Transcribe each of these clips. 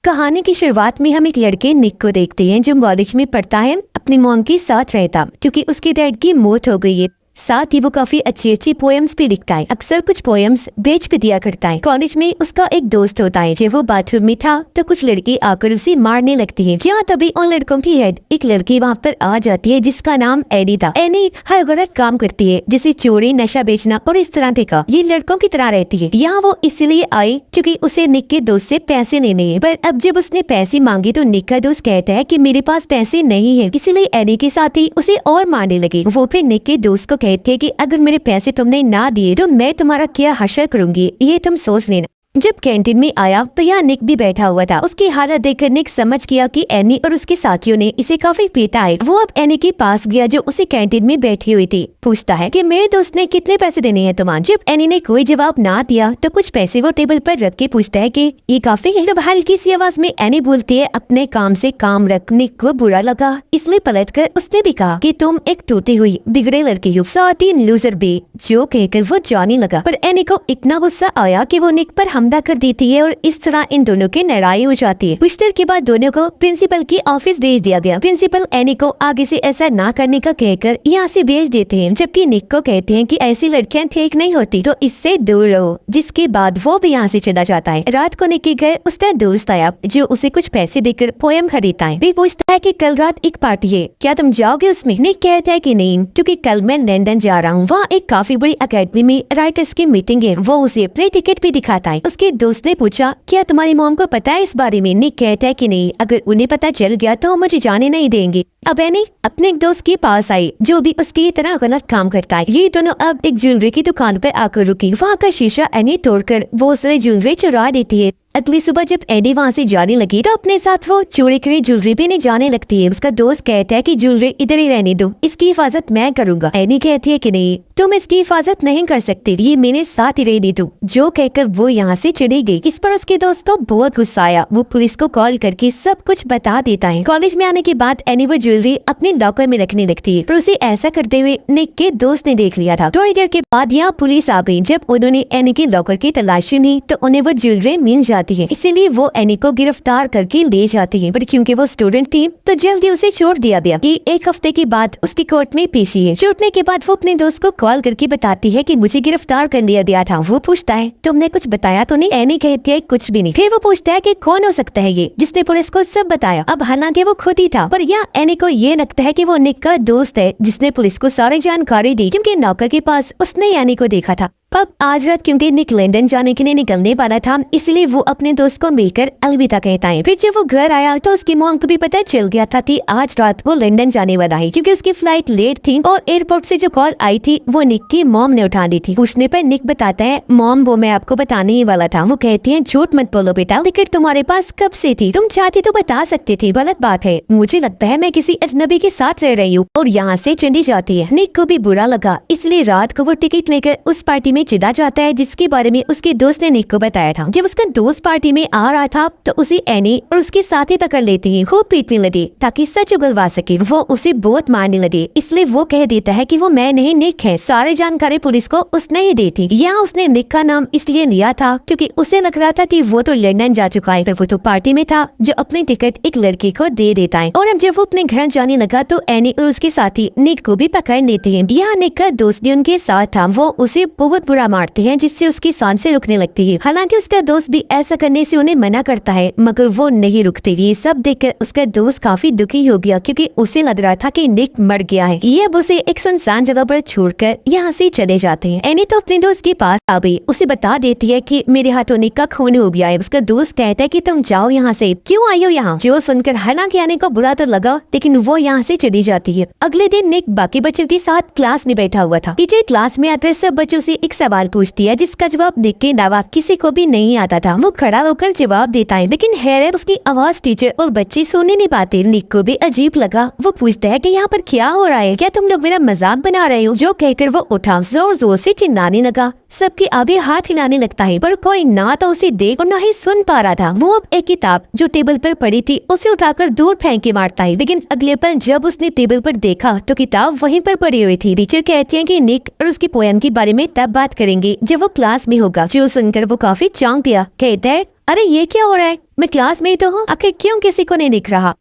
कहानी की शुरुआत में हम एक लड़के निक को देखते हैं जो कॉलेज में पढ़ता है, अपनी मॉम के साथ रहता क्योंकि उसके डैड की मौत हो गई है। साथ ही वो काफी अच्छी अच्छी पोएम्स भी लिखता है, अक्सर कुछ पोएम्स बेच भी दिया करता है। कॉलेज में उसका एक दोस्त होता है। जब वो बाथरूम में था तो कुछ लड़की आकर उसे मारने लगती है। जहाँ तभी उन लड़कों की हेड एक लड़की वहाँ पर आ जाती है जिसका नाम एनी था। एनी हर गलत काम करती है, जैसे चोरी, नशा बेचना और इस तरह का। ये लड़कों की तरह रहती है। यहाँ वो इसलिए आई क्योंकि उसे निक के दोस्त से पैसे लेने हैं। पर अब जब उसने पैसे मांगे तो निक का दोस्त कहता है कि मेरे पास पैसे नहीं है, इसीलिए एनी के साथ ही उसे और मारने लगे। वो फिर निक के दोस्त को कहते कि अगर मेरे पैसे तुमने ना दिए तो मैं तुम्हारा क्या हशर करूंगी, ये तुम सोच लेना। जब कैंटीन में आया तो यहाँ निक भी बैठा हुआ था। उसकी हालत देखकर निक समझ गया कि एनी और उसके साथियों ने इसे काफी पीटा है। वो अब एनी के पास गया जो उसे कैंटीन में बैठी हुई थी। पूछता है कि मेरे दोस्त ने कितने पैसे देने हैं तुम्हारे। जब एनी ने कोई जवाब ना दिया तो कुछ पैसे वो टेबल पर रख के पूछता है कि ये काफी है। तब हल्की सी आवाज में एनी बोलती है अपने काम से काम रख। निक को बुरा लगा, इसलिए पलट कर उसने भी कहा कि तुम एक टूटी हुई बिगड़े लड़की हो, साथ ही लूजर भी। जो कहकर वो जाने लगा, पर एनी को इतना गुस्सा आया कि वो निक पर हमला कर देती है और इस तरह इन दोनों की लड़ाई हो जाती है। कुछ देर के बाद दोनों को प्रिंसिपल की ऑफिस भेज दिया गया। प्रिंसिपल एनी को आगे से ऐसा ना करने का कहकर यहाँ से भेज देते हैं, जबकि निक को कहते हैं कि ऐसी लड़कियां ठीक नहीं होती तो इससे दूर रहो। जिसके बाद वो भी यहाँ से चला जाता है। रात को निक के घर उसका दोस्त आया जो उसे कुछ पैसे देकर पोएम खरीदता है। भी पूछता है कि कल रात एक पार्टी है, क्या तुम जाओगे उसमें? निक कहता है कि नहीं, क्योंकि कल मैं लंदन जा रहा हूँ। वहाँ एक काफी बड़ी अकेडमी में राइटर्स की मीटिंग है। वो उसे अपने टिकट भी दिखाता है। उसके दोस्त ने पूछा क्या तुम्हारी मॉम को पता है इस बारे में? निक कहता है कि नहीं, अगर उन्हें पता चल गया तो मुझे जाने नहीं देंगे। अब एनी अपने एक दोस्त के पास आई जो भी उसकी तरह गलत काम करता है। ये दोनों अब एक ज्वेलरी की दुकान पर आकर रुकी। वहाँ का शीशा एनी तोड़कर वो सारी ज्वेलरी चुरा देती है। अगली सुबह जब एनी वहाँ से जाने लगी तो अपने साथ वो चोरी करी ज्वेलरी भी नहीं जाने लगती है। उसका दोस्त कहता है कि ज्वेलरी इधर ही रहने दो, इसकी हिफाजत मैं करूंगा। एनी कहती है कि नहीं, तुम इसकी हिफाजत नहीं कर सकते, ये मेरे साथ ही रहने दो। जो कहकर वो यहाँ से चली गई। इस पर उसके दोस्त को बहुत गुस्सा आया। वो पुलिस को कॉल करके सब कुछ बता देता है। कॉलेज में आने के बाद एनी वो ज्वेलरी अपने लॉकर में रखने लगती है, पर उसे ऐसा करते हुए निक के दोस्त ने देख लिया था। थोड़ी देर के बाद यहाँ पुलिस आ गई। जब उन्होंने एनी के लॉकर की तलाशी ली तो उन्हें वो ज्वेलरी मिल जाती है, इसीलिए वो एनी को गिरफ्तार करके ले जाते हैं। पर क्योंकि वो स्टूडेंट थी तो जल्दी उसे छोड़ दिया गया। कि एक हफ्ते के बाद उसकी कोर्ट में पेशी है। छूटने के बाद वो अपने दोस्त को कॉल करके बताती है कि मुझे गिरफ्तार कर लिया गया था। वो पूछता है तुमने कुछ बताया तो नहीं? एनी कहती है कुछ भी नहीं। फिर वो पूछता है कि कौन हो सकता है ये जिसने पुलिस को सब बताया। अब हालांकि वो खुद ही था, पर यहाँ एनी को ये लगता है कि वो निक का दोस्त है जिसने पुलिस को सारी जानकारी दी, क्योंकि नौकर के पास उसने एनी को देखा था। अब आज रात क्योंकि निक लंदन जाने के लिए निकलने वाला था, इसलिए वो अपने दोस्त को मिलकर अलविदा कहता है। फिर जब वो घर आया तो उसकी मॉम को भी पता चल गया था कि आज रात वो लंदन जाने वाला है, क्योंकि उसकी फ्लाइट लेट थी और एयरपोर्ट से जो कॉल आई थी वो निक की मॉम ने उठा दी थी। पूछने पर निक बताता है मॉम वो मैं आपको बताने ही वाला था। वो कहती है झूठ मत बोलो बेटा, टिकट तुम्हारे पास कब से थी? तुम चाहती तो बता सकती थी। गलत बात है, मुझे लगता है मैं किसी अजनबी के साथ रह रही हूँ। और यहाँ से चली जाती है। निक को भी बुरा लगा, इसलिए रात को वो टिकट लेकर उस पार्टी में चला जाता है जिसके बारे में उसके दोस्त ने निक को बताया था। जब उसका दोस्त पार्टी में आ रहा था तो उसे एनी और उसके साथी पकड़ लेते हैं। खूब पीटने लगे ताकि सच उगलवा सके। वो उसे बहुत मारने लगे, इसलिए वो कह देता है कि वो मैं नहीं, निक है। सारी जानकारी पुलिस को उसने ही दी थी। यहाँ उसने निक का नाम इसलिए लिया था क्योंकि उसे लग रहा था कि वो तो लंदन जा चुका है, पर वो तो पार्टी में था जो अपनी टिकट एक लड़की को दे देता है। और अब जब वो अपने घर जाने लगा तो एनी और उसके साथी निक को भी पकड़ लेते हैं। यहाँ निक का दोस्त भी उनके साथ था। वो उसे बहुत बुरा मारते हैं जिससे उसकी सांसें रुकने लगती है। हालांकि उसका दोस्त भी ऐसा करने से उन्हें मना करता है, मगर वो नहीं रुकते। ये सब देखकर उसका दोस्त काफी दुखी हो गया क्योंकि उसे लग रहा था कि निक मर गया है। ये अब उसे एक सुनसान जगह पर छोड़कर यहाँ से चले जाते हैं। एनी तो अपने दोस्त के पास आ गई। उसे बता देती है कि मेरे हाथों निक का खून हो गया है। उसका दोस्त कहता है कि तुम जाओ यहाँ से, क्यों आई हो यहाँ? जो सुनकर हालांकि एनी को बुरा तो लगा, लेकिन वो यहाँ से चली जाती है। अगले दिन निक बाकी बच्चों के साथ क्लास में बैठा हुआ था। टीचर क्लास में आकर सब बच्चों से एक सवाल पूछती है जिसका जवाब निक के अलावा किसी को भी नहीं आता था। वो खड़ा होकर जवाब देता है, लेकिन हैरत उसकी आवाज टीचर और बच्चे सुनने नहीं पाते। निक को भी अजीब लगा। वो पूछता है कि यहाँ पर क्या हो रहा है, क्या तुम लोग मेरा मजाक बना रहे हो? जो कहकर वो उठा, जोर जोर से चिल्लाने लगा। सबके आगे हाथ हिलाने लगता है, पर कोई ना तो उसे देख और ना ही सुन पा रहा था। वो अब एक किताब जो टेबल पर पड़ी थी उसे उठाकर दूर फेंक के मारता है, लेकिन अगले पल जब उसने टेबल पर देखा तो किताब वहीं पर पड़ी हुई थी। टीचर कहती है कि निक और उसकी पोएम के बारे में तब बात करेंगे जब वो क्लास में होगा। जो सुनकर वो काफी चौंक गया। कहता है अरे ये क्या हो रहा है, मैं क्लास में ही तो हूँ, आखिर क्यों किसी को नहीं दिख रहा।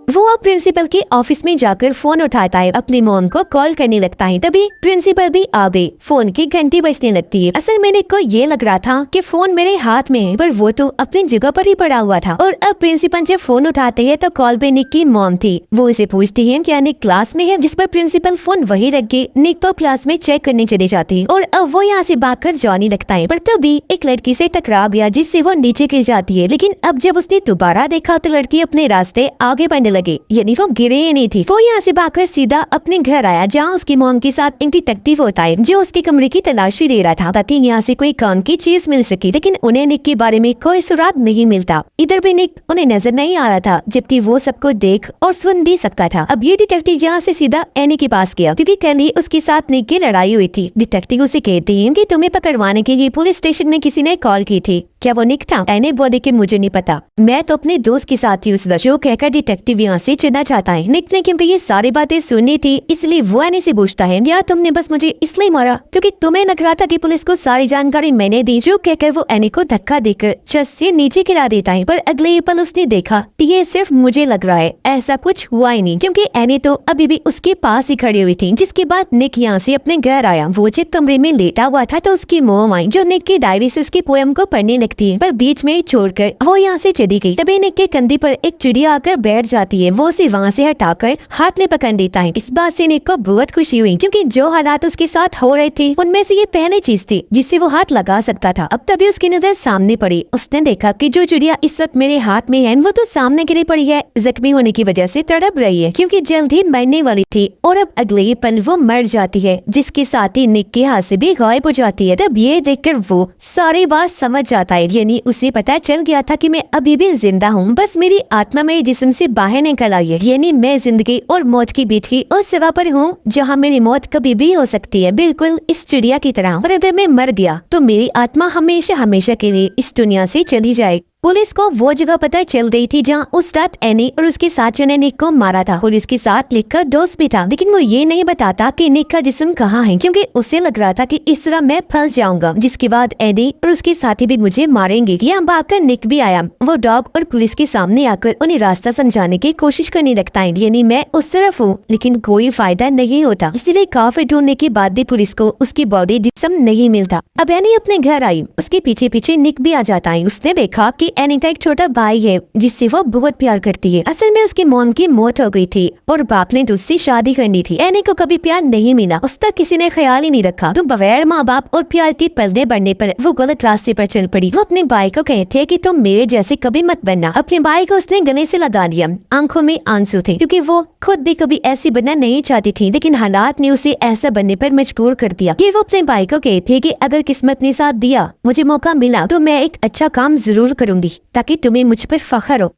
वो अब प्रिंसिपल के ऑफिस में जाकर फोन उठाता है, अपनी मॉम को कॉल करने लगता है। तभी प्रिंसिपल भी आ गई। फोन की घंटी बजने लगती है। असल में निक को ये लग रहा था कि फोन मेरे हाथ में है, पर वो तो अपनी जगह पर ही पड़ा हुआ था। और अब प्रिंसिपल जब फोन उठाते है तो कॉल पे निक की मॉम थी। वो इसे पूछती है क्या निक क्लास में है, जिस पर प्रिंसिपल फोन वही रख के निक को क्लास में चेक करने चले जाते हैं। और अब वो यहाँ से भागकर जाने लगता है, पर तभी एक लड़की से टकरा गया जिससे वो नीचे गिर जाती है। लेकिन अब जब उसने दोबारा देखा तो लड़की अपने रास्ते आगे बढ़ने लगे, यानी वो गिरे ही नहीं थी। वो यहाँ से भागकर सीधा अपने घर आया, जहाँ उसकी मॉम के साथ एक डिटेक्टिव होता है जो उसके कमरे की तलाशी ले रहा था ताकि यहाँ से कोई काम की चीज मिल सके। लेकिन उन्हें निक के बारे में कोई सुराग नहीं मिलता। इधर भी निक उन्हें नजर नहीं आ रहा था, जबकि वो सबको देख और सुन भी सकता था। अब ये डिटेक्टिव यहाँ से सीधा एनी के पास गया, क्योंकि कल ही उसके साथ निक की लड़ाई हुई थी। डिटेक्टिव उसे कहते हैं कि तुम्हें पकड़वाने के लिए पुलिस स्टेशन में किसी ने कॉल की थी, क्या वो निक था? एनी बोले कि मुझे नहीं पता, मैं तो अपने दोस्त के साथ ही उस वक्त। जो कहकर डिटेक्टिव यहाँ से चलना चाहता है। निक ने क्योंकि ये सारी बातें सुननी थी, इसलिए वो एनी से पूछता है या तुमने बस मुझे इसलिए मारा क्योंकि तुम्हें लग रहा था कि पुलिस को सारी जानकारी मैंने दी? जो कहकर वो एनी को धक्का देकर छत से नीचे गिरा देता है। पर अगले ही पल उसने देखा कि ये सिर्फ मुझे लग रहा है, ऐसा कुछ हुआ ही नहीं, क्योंकि एनी तो अभी भी उसके पास ही खड़ी हुई थी। जिसके बाद निक यहाँ से अपने घर आया। वो जब कमरे में लेटा हुआ था तो उसकी मोम आई, जो निक की डायरी से उसकी पोएम को पढ़ने लगती है, पर बीच में छोड़कर वो यहाँ से चली गई। तभी निक के कंधे पर एक चिड़िया आकर बैठ जाती है। वो उसे वहाँ से हटाकर हाथ में पकड़ लेता है। इस बात से निक को बहुत खुशी हुई, क्योंकि जो हालात उसके साथ हो रहे थे उनमें से ये पहली चीज थी जिससे वो हाथ लगा सकता था। अब तभी उसकी नजर सामने पड़ी। उसने देखा कि जो चिड़िया इस वक्त मेरे हाथ में है वो तो सामने गिरी पड़ी है, जख्मी होने की वजह से तड़प रही है, क्योंकि जल्द ही मरने वाली थी। और अब अगले ही पल वो मर जाती है, जिसके साथ ही निक के हाथ से भी गायब हो जाती है। तब ये देखकर वो सारी बात समझ जाता है, यानी उसे पता चल गया था कि मैं अभी भी जिंदा हूँ, बस मेरी आत्मा मेरे जिस्म से बाहर निकल आई है। यानी मैं जिंदगी और मौत के बीच की उस जगह पर हूँ जहाँ मेरी मौत कभी भी हो सकती है, बिल्कुल इस चिड़िया की तरह। और अगर मैं मर गया तो मेरी आत्मा हमेशा हमेशा के लिए इस दुनिया से चली जाए। पुलिस को वो जगह पता चल गई थी जहाँ उस रात एनी और उसके साथ ने निक को मारा था। पुलिस के साथ लिखकर दोस्त भी था, लेकिन वो ये नहीं बताता कि निक का जिस्म कहाँ है, क्योंकि उसे लग रहा था कि इस तरह मैं फंस जाऊंगा, जिसके बाद एनी और उसके साथी भी मुझे मारेंगे। यहाँ भागकर निक भी आया। वो डॉग और पुलिस के सामने आकर उन्हें रास्ता समझाने की कोशिश करने लगता है, यानी मैं उस तरफ हूँ, लेकिन कोई फायदा नहीं होता। इसलिए काफी ढूंढने के बाद भी पुलिस को उसकी बॉडी जिस्म नहीं मिलता। अब एनी अपने घर आई, उसके पीछे पीछे निक भी आ जाता है। उसने देखा कि एनी का एक छोटा भाई है जिससे वो बहुत प्यार करती है। असल में उसकी मॉम की मौत हो गई थी और बाप ने उससे शादी करनी थी। एनी को कभी प्यार नहीं मिला, उस तक किसी ने ख्याल ही नहीं रखा। तो बगैर माँ बाप और प्यार के पलने बढ़ने पर वो गलत रास्ते पर चल पड़ी। वो अपने भाई को कहते हैं कि तुम मेरे जैसे कभी मत बनना। अपने भाई को उसने गले से लगा लिया। आंखों में आंसू थे, क्योंकि वो खुद भी कभी ऐसी बनना नहीं चाहती थी, लेकिन हालात ने उसे ऐसा बनने पर मजबूर कर दिया। कि वो अपने भाई को कहते हैं कि अगर किस्मत ने साथ दिया, मुझे मौका मिला, तो मैं एक अच्छा काम जरूर करूंगी ताकि तुम्हें मुझ पर फख्र हो।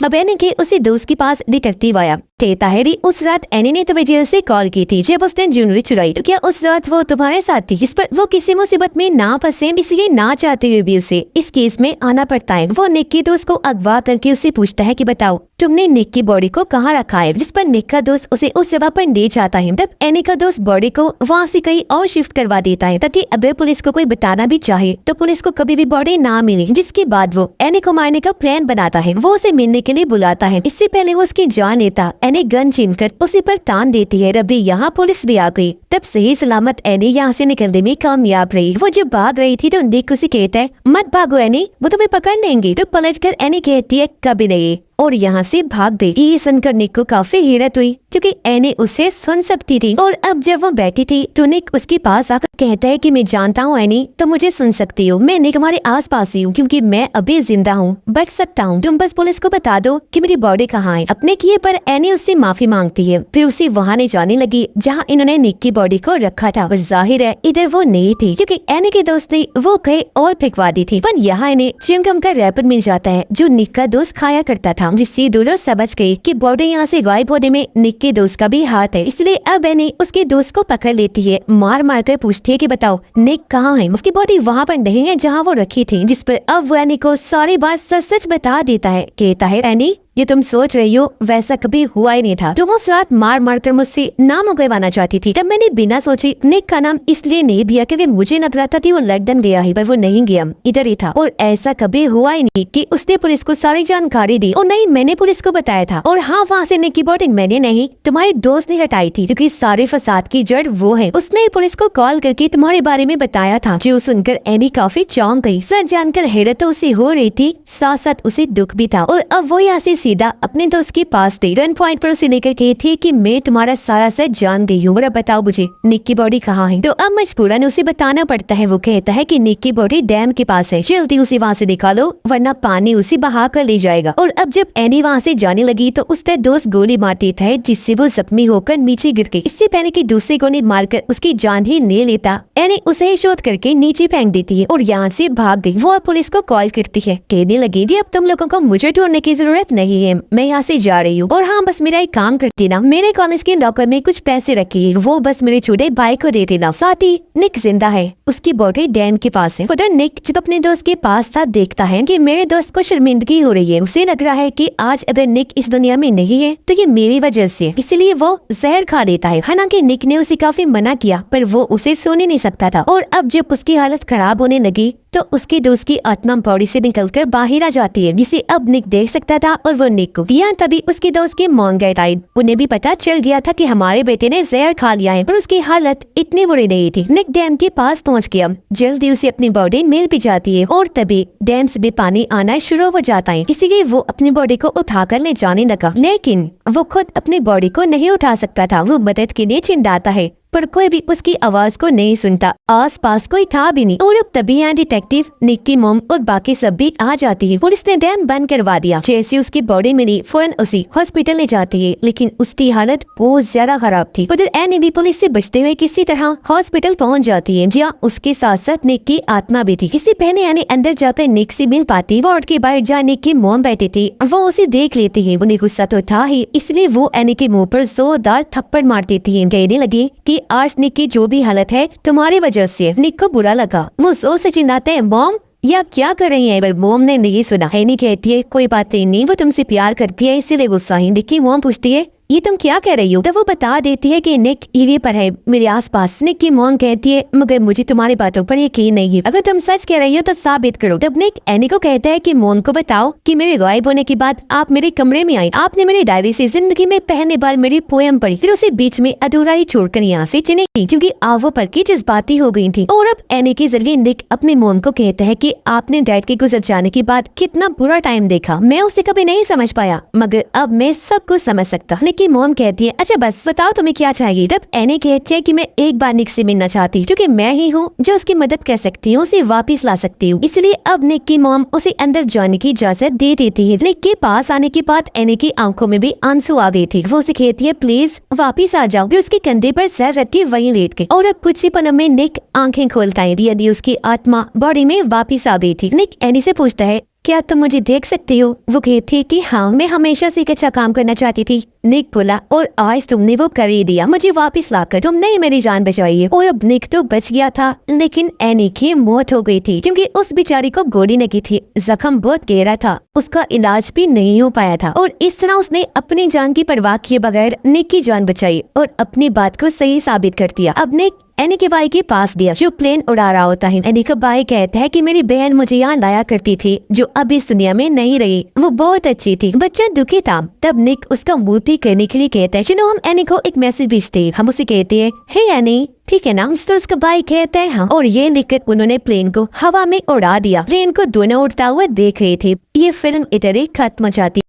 अब एनी के उसी दोस्त के पास डिटेक्टिव आया। ताहिरी, उस रात एनी ने तुम्हें जेल से कॉल की थी जब उसने ज्वेलरी चुराई, तो क्या उस रात वो तुम्हारे साथ थी? इस पर वो किसी मुसीबत में ना फंसे, इसलिए ना चाहते हुए भी उसे इस केस में आना पड़ता है। वो निक के दोस्त को अगवा करके उससे पूछता है कि बताओ तुमने निक की बॉडी को कहाँ रखा है, जिस पर निक का दोस्त उसे उस जगह पर ले जाता है। तब एनी का दोस्त बॉडी को वहाँ से कहीं और शिफ्ट करवा देता है, ताकि अगर पुलिस को कोई बताना भी चाहे तो पुलिस को कभी भी बॉडी ना मिले। जिसके बाद वो एनी को मारने का प्लान बनाता है। वो उसे मिलने के लिए बुलाता है। इससे पहले वो उसकी जान लेता, एनी गन छीनकर उसी पर तान देती है। रबी यहाँ पुलिस भी आ गई। तब सही सलामत एनी यहाँ से निकलने में कामयाब रही। वो जब भाग रही थी तो निक उसे कहता है मत भागो एनी, वो तुम्हें पकड़ लेंगे। तो पलटकर एनी कहती है कभी नहीं, और यहाँ से भाग गई। ये सुनकर निक को काफी हैरत हुई, क्योंकि एनी उसे सुन सकती थी। और अब जब वो बैठी थी तो निक उसके पास आकर कहता है कि मैं जानता हूँ एनी, तो मुझे सुन सकती हो। मैं निक तुम्हारे आस पास ही हूँ, क्योंकि मैं अभी जिंदा हूँ, बच सकता हूँ। तुम बस पुलिस को बता दो कि मेरी बॉडी कहाँ है। अपने किए पर एनी उससे माफी मांगती है। फिर उसे वहाँ ले जाने लगी जहाँ इन्होंने निक की बॉडी को रखा था। और जाहिर है इधर वो नहीं थी, क्योंकि एनी के दोस्त ने वो कहीं और फेंकवा दी थी। पर यहाँ इन्हें च्युइंगम का रैपर मिल जाता है जो निक का दोस्त खाया करता था, जिससे दोनों समझ गए कि बॉडी यहाँ से गायब होने में निक के दोस्त का भी हाथ है। इसलिए अब एनी उसके दोस्त को पकड़ लेती है। मार मार कर पूछती है कि बताओ निक कहाँ है। उसकी बॉडी वहाँ पर नहीं है जहाँ वो रखी थी, जिस पर अब वो एनी को सारी बात सच सच बता देता है। कहता है एनी ये तुम सोच रही हो वैसा कभी हुआ ही नहीं था। तुम उस रात मार मार कर मुझसे नाम उगलवाना चाहती थी। तब मैंने बिना सोचे निक का नाम इसलिए नहीं दिया क्योंकि मुझे लग रहा था कि वो लंदन गया है, पर वो नहीं गया, इधर ही था। और ऐसा कभी हुआ ही नहीं कि उसने पुलिस को सारी जानकारी दी, और नहीं मैंने पुलिस को बताया था। और हाँ, वहाँ से निक की बॉडी मैंने नहीं, तुम्हारे दोस्त ने हटाई थी, क्योंकि सारे फसाद की जड़ वो है। उसने पुलिस को कॉल करके तुम्हारे बारे में बताया था, जो सुनकर एमी काफी चौंक गई। सच जानकर हैरत तो उसे हो रही थी, साथ साथ उसे दुख भी था। और अब वो यहाँ से सीधा अपने दोस्त के पास थी। गन पॉइंट पर उसे लेकर कही थी कि मैं तुम्हारा सारा सच जान गई हूँ, बताओ मुझे निक की बॉडी कहाँ है। तो अब मजबूरन उसे बताना पड़ता है। वो कहता है कि निक की बॉडी डैम के पास है, जल्दी उसे वहाँ से निकालो वरना पानी उसे बहा कर ले जाएगा। और अब जब एनी वहाँ से जाने लगी तो उसका दोस्त गोली मार देता है, जिससे वो जख्मी होकर नीचे गिर गई। इससे पहले कि दूसरे गोली मारकर उसकी जान ही ले लेता, एनी उसे शोध करके नीचे फेंक देती है और यहाँ से भाग गई। वो अब पुलिस को कॉल करती है, कहने लगी अब तुम लोगों को मुझे ढूंढने की जरूरत नहीं है, मैं यहाँ से जा रही हूँ। और हाँ, बस मेरा एक काम करती ना, मेरे कॉलेज के लॉकर में कुछ पैसे रखे हैं, वो बस मेरे छोटे भाई को दे देना। साथ ही निक जिंदा है, उसकी बॉडी डैम के पास है। उधर निक जब अपने दोस्त के पास था, देखता है कि मेरे दोस्त को शर्मिंदगी हो रही है। उसे लग रहा है कि आज अगर निक इस दुनिया में नहीं है तो ये मेरी वजह से, इसलिए वो जहर खा लेता है। हालांकि निक ने उसे काफी मना किया, पर वो उसे सोने नहीं सकता था। और अब जब उसकी हालत खराब होने लगी तो उसके दोस्त की आत्मा बॉडी से निकलकर बाहर आ जाती है, जिसे अब निक देख सकता था। और वो निक को यहाँ तभी उसके दोस्त के मॉम गए थे। उन्हें भी पता चल गया था कि हमारे बेटे ने जहर खा लिया है, पर उसकी हालत इतनी बुरी नहीं थी। निक डैम के पास पहुँच गया, जल्दी उसे अपनी बॉडी मिल भी जाती है और तभी डैम से भी पानी आना शुरू हो जाता है। इसीलिए वो अपनी बॉडी को उठाकर ले जाने लगा, लेकिन वो खुद अपनी बॉडी को नहीं उठा सकता था। वो मदद के लिए चिल्लाता है, पर कोई भी उसकी आवाज को नहीं सुनता, आस पास कोई था भी नहीं। और अब तभी यहाँ डिटेक्टिव, निक की मॉम और बाकी सब भी आ जाती है। पुलिस ने डैम बंद करवा दिया। जैसे उसकी बॉडी मिली, फौरन उसे हॉस्पिटल ले जाती है, लेकिन उसकी हालत बहुत ज्यादा खराब थी। उधर एनी भी पुलिस से बचते हुए किसी तरह हॉस्पिटल पहुँच जाती है, जहाँ उसके साथ साथ निक की आत्मा भी थी। इससे पहले एनी अंदर जाकर निक से मिल पाती। वार्ड के बाहर जहाँ निक की मॉम बैठी थी, वो उसे देख लेती है। उन्हें गुस्सा तो था ही, इसलिए वो एनी के मुँह पर जोरदार थप्पड़ मार देती है, कहने लगी कि आज निक की जो भी हालत है तुम्हारी वजह से। निक को बुरा लगा, वो जोर से चिल्लाते हैं, मॉम या क्या कर रही है? पर मॉम ने नहीं सुना। एनी कहती है कोई बात नहीं, वो तुमसे प्यार करती है इसीलिए गुस्सा है। निक की मॉम पूछती है ये तुम क्या कह रही हो? तो वो बता देती है कि निक हीरे पर है, मेरे आसपास। निक की मॉम कहती है मगर मुझे तुम्हारी बातों पर यकीन नहीं है, अगर तुम सच कह रही हो तो साबित करो। तब निक एनी को कहता है कि मॉम को बताओ कि मेरे गायब होने के बाद आप मेरे कमरे में आई, आपने मेरी डायरी से जिंदगी में पहली बार मेरी पोएम पढ़ी, फिर उसे बीच में अधूरा ही छोड़कर यहाँ से चली गई, क्योंकि आप वो पढ़ के जज्बाती हो गई थी। और अब एनी के जरिए निक अपने मॉम को कहता है कि आपने डैड के गुजर जाने के बाद कितना बुरा टाइम देखा, मैं उसे कभी नहीं समझ पाया, मगर अब मैं सब कुछ समझ सकता। की मॉम कहती है अच्छा बस बताओ तुम्हें क्या चाहिए। तब एनी कहती है कि मैं एक बार निक से मिलना चाहती हूँ, क्योंकि मैं ही हूँ जो उसकी मदद कर सकती हूँ, उसे वापस ला सकती हूँ। इसलिए अब निक की मॉम उसे अंदर जाने की इजाजत दे देती है। निक के पास आने के बाद एनी की आंखों में भी आंसू आ गए थे। वो उसे कहती है प्लीज वापिस आ जाओ, फिर उसके कंधे पर सर रख के वहीं लेट गई। और अब कुछ ही पलों में निक आंखें खोलता है, यदि उसकी आत्मा बॉडी में वापिस आ गई थी। निक एनी से पूछता है क्या तुम मुझे देख सकती हो? वो कहती है कि हाँ, मैं हमेशा से एक अच्छा काम करना चाहती थी। निक बोला और आज तुमने वो कर ही दिया, मुझे वापस लाकर तुमने ही मेरी जान बचाई है। और अब निक तो बच गया था, लेकिन एनी की मौत हो गई थी, क्योंकि उस बेचारी को गोली लगी थी, जख्म बहुत गहरा था, उसका इलाज भी नहीं हो पाया था। और इस तरह उसने अपनी जान की परवाह किए बगैर निक की जान बचाई और अपनी बात को सही साबित कर दिया। अब निक एनी के भाई के पास गया जो प्लेन उड़ा रहा होता है। एनी का भाई कहता है कि मेरी बहन मुझे यहाँ लाया करती थी, जो अब इस दुनिया में नहीं रही, वो बहुत अच्छी थी। बच्चा दुखी था। तब निक उसका मूर्ति करने के लिए कहता है चलो हम एनी को एक मैसेज भेजते हैं। हम उसे कहते हैं हे एनी, ठीक है ना? तो उसका भाई कहता है हाँ, और ये लिखकर उन्होंने प्लेन को हवा में उड़ा दिया। प्लेन को दोनों उड़ता हुआ देख रहे थे। ये फिल्म इधर ही खत्म हो जाती।